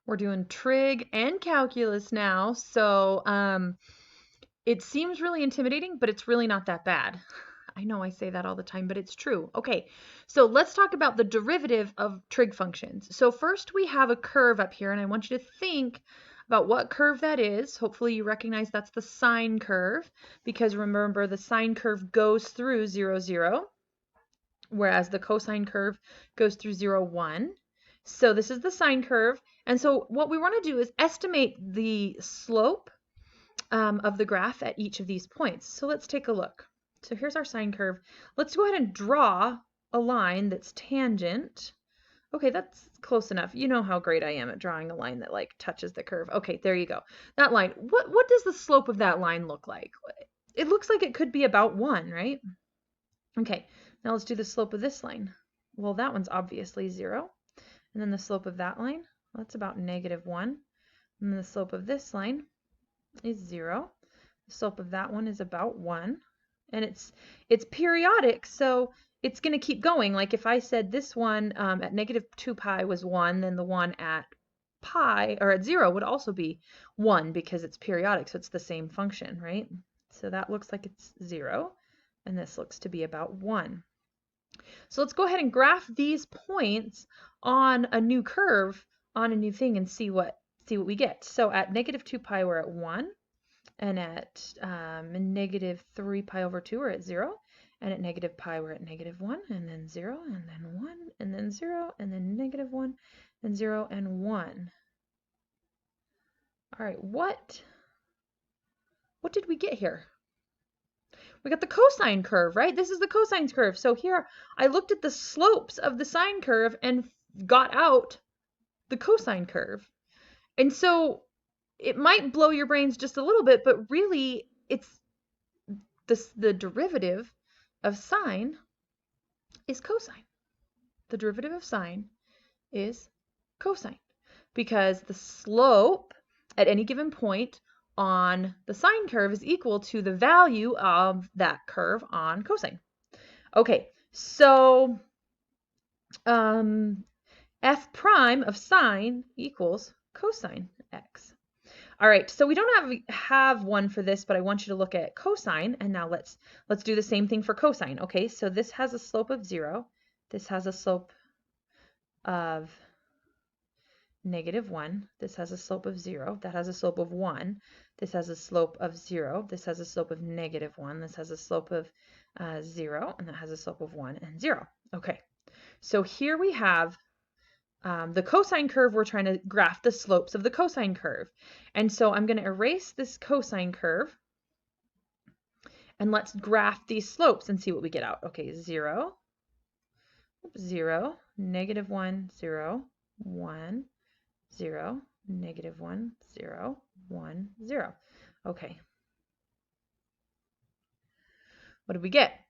We're doing trig and calculus now, so it seems really intimidating, but it's really not that bad. I know I say that all the time, but it's true. Okay, so let's talk about the derivative of trig functions. So first we have a curve up here, and I want you to think about what curve that is. Hopefully you recognize that's the sine curve, because remember the sine curve goes through 0, 0, whereas the cosine curve goes through 0, 1. So this is the sine curve. And so what we want to do is estimate the slope of the graph at each of these points. So let's take a look. So here's our sine curve. Let's go ahead and draw a line that's tangent. Okay, that's close enough. You know how great I am at drawing a line that like touches the curve. Okay, there you go. That line. What does the slope of that line look like? It looks like it could be about 1, right? Okay, now let's do the slope of this line. Well, that one's obviously 0. And then the slope of that line, well, that's about -1. And then the slope of this line is 0. The slope of that one is about 1. And it's periodic, so it's going to keep going. Like if I said this one at -2 pi was 1, then the one at pi, or at 0, would also be 1 because it's periodic, so it's the same function, right? So that looks like it's 0, and this looks to be about 1. So let's go ahead and graph these points on a new curve, on a new thing, and see what we get. So at -2 pi we're at 1, and at -3 pi over 2 we're at 0, and at negative pi we're at -1, and then 0, and then 1, and then 0, and then -1, and 0, and 1. All right, what did we get here? We got the cosine curve, right? This is the cosine curve. So here I looked at the slopes of the sine curve and got out the cosine curve. And so it might blow your brains just a little bit, but really it's the derivative of sine is cosine. The derivative of sine is cosine because the slope at any given point on the sine curve is equal to the value of that curve on cosine. Okay, so f prime of sine equals cosine x. All right, so we don't have one for this, but I want you to look at cosine, and now let's do the same thing for cosine. Okay, so this has a slope of 0. This has a slope of -1. This has a slope of 0. That has a slope of 1. This has a slope of 0. This has a slope of -1. This has a slope of 0, and that has a slope of 1 and 0. Okay, so here we have the cosine curve. We're trying to graph the slopes of the cosine curve. And so I'm going to erase this cosine curve, and let's graph these slopes and see what we get out. Okay, 0, 0, -1, 0, 1, 0, -1, 0, 1, 0. Okay. What did we get?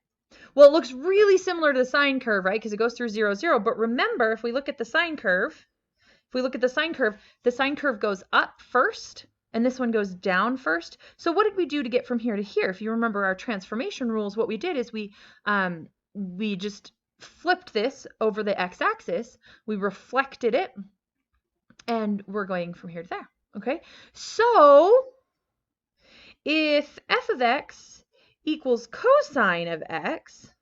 Well, it looks really similar to the sine curve, right? Because it goes through 0, 0. But remember, if we look at the sine curve, the sine curve goes up first, and this one goes down first. So what did we do to get from here to here? If you remember our transformation rules, what we did is we just flipped this over the x-axis, we reflected it, and we're going from here to there. Okay, so if f of x equals cosine of x,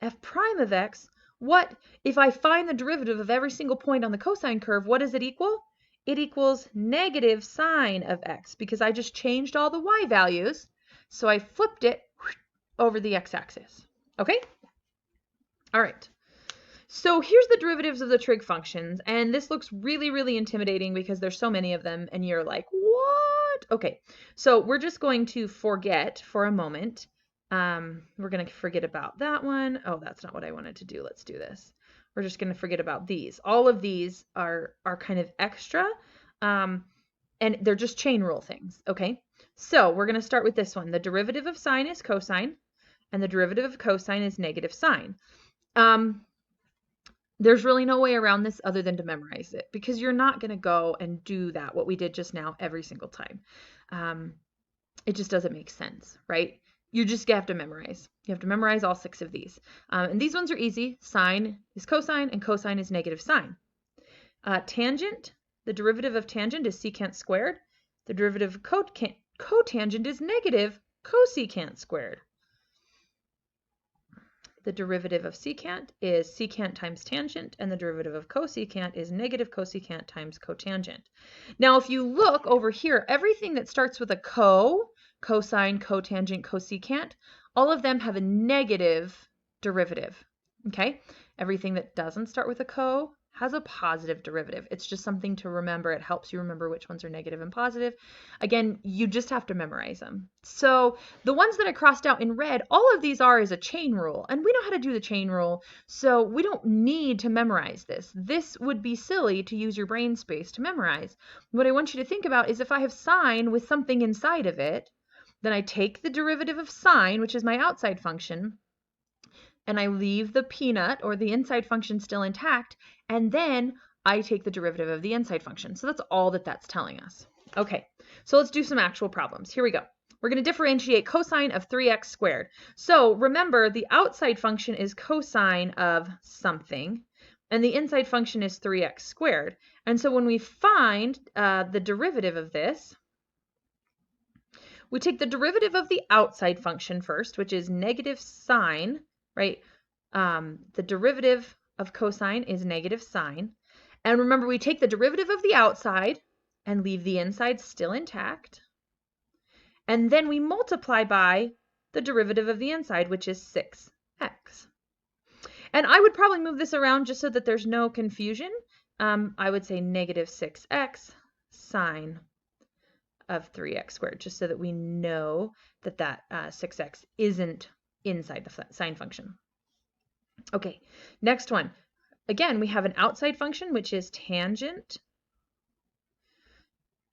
f prime of x, what if I find the derivative of every single point on the cosine curve, what does it equal? It equals negative sine of x, because I just changed all the y values, so I flipped it over the x-axis. Okay? All right. So here's the derivatives of the trig functions, and this looks really, really intimidating because there's so many of them, and you're like, what? Okay, so we're just going to forget for a moment. We're going to forget about that one. Oh, that's not what I wanted to do. Let's do this. We're just going to forget about these. All of these are kind of extra, and they're just chain rule things, okay? So we're going to start with this one. The derivative of sine is cosine, and the derivative of cosine is negative sine. There's really no way around this other than to memorize it, because you're not going to go and do that, what we did just now, every single time. It just doesn't make sense, right? You just have to memorize. You have to memorize all 6 of these. And these ones are easy. Sine is cosine, and cosine is negative sine. Tangent, the derivative of tangent is secant squared. The derivative of cotangent is negative cosecant squared. The derivative of secant is secant times tangent, and the derivative of cosecant is negative cosecant times cotangent. Now, if you look over here, everything that starts with a cosine, cotangent, cosecant, all of them have a negative derivative, okay? Everything that doesn't start with a has a positive derivative. It's just something to remember. It helps you remember which ones are negative and positive. Again, you just have to memorize them. So the ones that I crossed out in red, all of these is a chain rule, and we know how to do the chain rule, so we don't need to memorize this. This would be silly to use your brain space to memorize. What I want you to think about is if I have sine with something inside of it, then I take the derivative of sine, which is my outside function, and I leave the peanut or the inside function still intact, and then I take the derivative of the inside function. So that's all that that's telling us. Okay, so let's do some actual problems. Here we go. We're going to differentiate cosine of 3x squared. So remember, the outside function is cosine of something, and the inside function is 3x squared. And so when we find the derivative of this, we take the derivative of the outside function first, which is negative sine, right? The derivative of cosine is negative sine. And remember, we take the derivative of the outside and leave the inside still intact. And then we multiply by the derivative of the inside, which is 6x. And I would probably move this around just so that there's no confusion. I would say negative 6x sine of 3x squared, just so that we know that that 6x isn't inside the sine function. Okay, next one. Again, we have an outside function, which is tangent.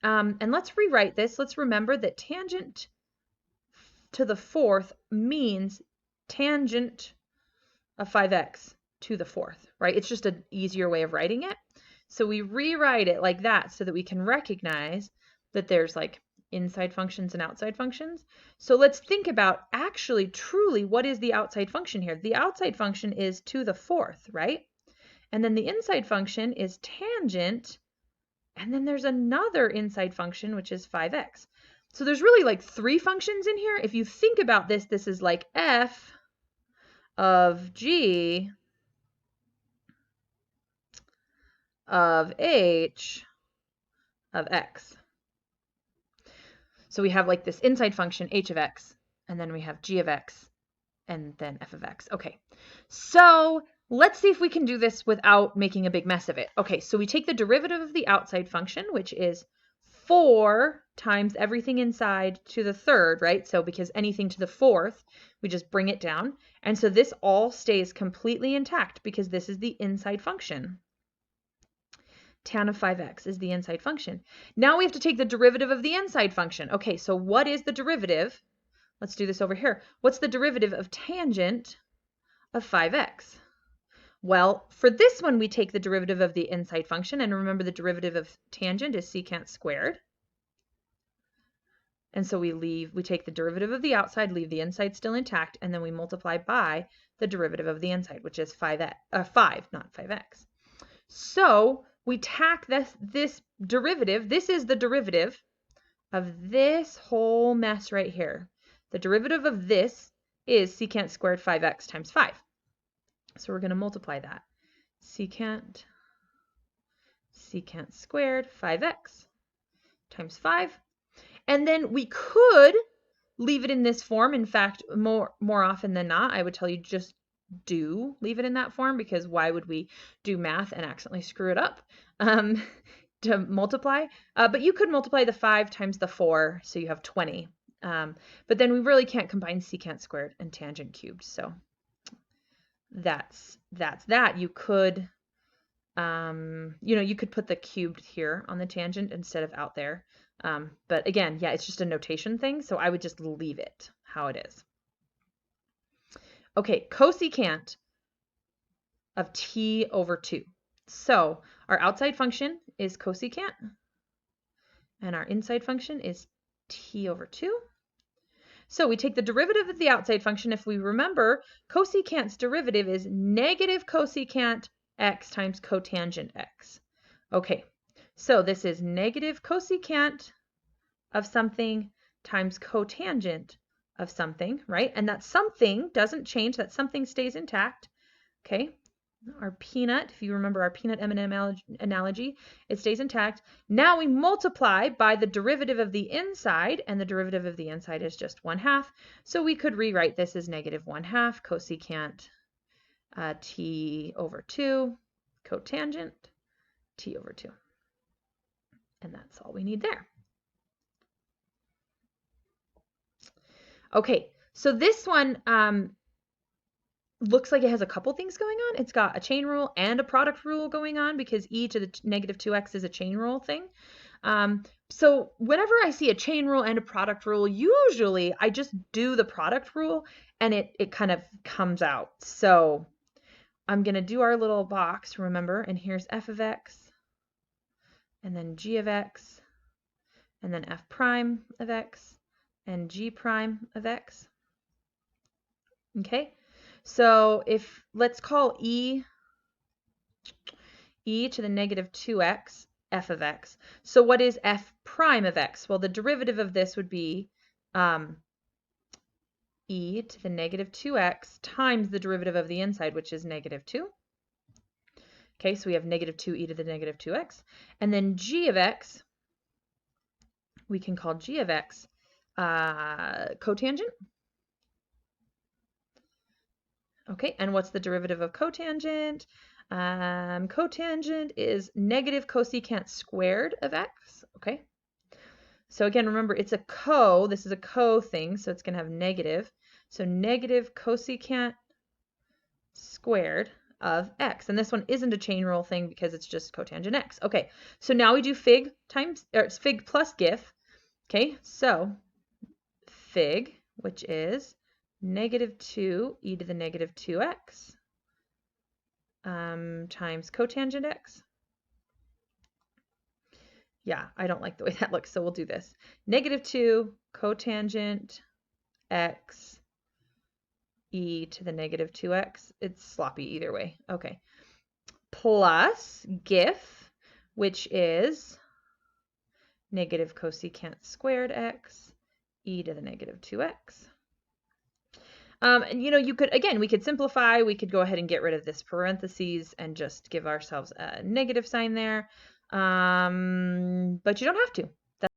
And let's rewrite this. Let's remember that tangent to the fourth means tangent of 5x to the fourth, right? It's just an easier way of writing it. So we rewrite it like that so that we can recognize that there's like inside functions and outside functions. So let's think about actually truly what is the outside function here. The outside function is to the fourth, right? And then the inside function is tangent, and then there's another inside function, which is 5x. So there's really like three functions in here. If you think about this, this is like f of g of h of x. So we have like this inside function, h of x, and then we have g of x, and then f of x. Okay, so let's see if we can do this without making a big mess of it. Okay, so we take the derivative of the outside function, which is 4 times everything inside to the third, right? So because anything to the fourth, we just bring it down. And so this all stays completely intact because this is the inside function. Tan of 5x is the inside function. Now we have to take the derivative of the inside function. Okay, so what is the derivative? Let's do this over here. What's the derivative of tangent of 5x? Well, for this one, we take the derivative of the inside function, and remember the derivative of tangent is secant squared. And so we take the derivative of the outside, leave the inside still intact, and then we multiply by the derivative of the inside, which is 5, not 5x. So we tack this derivative. This is the derivative of this whole mess right here. The derivative of this is secant squared 5x times 5. So we're going to multiply that. Secant squared 5x times 5. And then we could leave it in this form. In fact, more often than not, I would tell you just do leave it in that form, because why would we do math and accidentally screw it up to multiply? But you could multiply the 5 times the 4, so you have 20. But then we really can't combine secant squared and tangent cubed, so that's that. You could, you could put the cubed here on the tangent instead of out there. But again, yeah, it's just a notation thing, so I would just leave it how it is. Okay, cosecant of t over 2. So our outside function is cosecant, and our inside function is t over 2. So we take the derivative of the outside function. If we remember, cosecant's derivative is negative cosecant x times cotangent x. Okay, So this is negative cosecant of something times cotangent of something, right? And that something doesn't change, that something stays intact, okay? Our peanut, if you remember our peanut M&M analogy, it stays intact. Now we multiply by the derivative of the inside, and the derivative of the inside is just 1/2. So we could rewrite this as negative 1/2 cosecant t over 2 cotangent t over 2. And that's all we need there. Okay, so this one looks like it has a couple things going on. It's got a chain rule and a product rule going on because e to the negative 2x is a chain rule thing. So whenever I see a chain rule and a product rule, usually I just do the product rule and it kind of comes out. So I'm going to do our little box, remember, and here's f of x, and then g of x, and then f prime of x, and g prime of x. Okay, so if let's call e to the negative 2x f of x. So what is f prime of x? Well, the derivative of this would be e to the negative 2x times the derivative of the inside, which is negative 2. Okay, so we have negative 2 e to the negative 2x. And then g of x, we can call g of x cotangent. Okay, and what's the derivative of cotangent? Cotangent is negative cosecant squared of x. Okay, so again, remember it's a this is a thing, so it's going to have negative. So negative cosecant squared of x. And this one isn't a chain rule thing because it's just cotangent x. Okay, so now we do fig plus gif. Okay, so fig, which is negative 2 e to the negative 2x times cotangent x. Yeah, I don't like the way that looks, so we'll do this. Negative 2 cotangent x e to the negative 2x. It's sloppy either way. Okay. Plus gif, which is negative cosecant squared x e to the negative 2x. And you could, again, we could simplify. We could go ahead and get rid of this parentheses and just give ourselves a negative sign there. But you don't have to.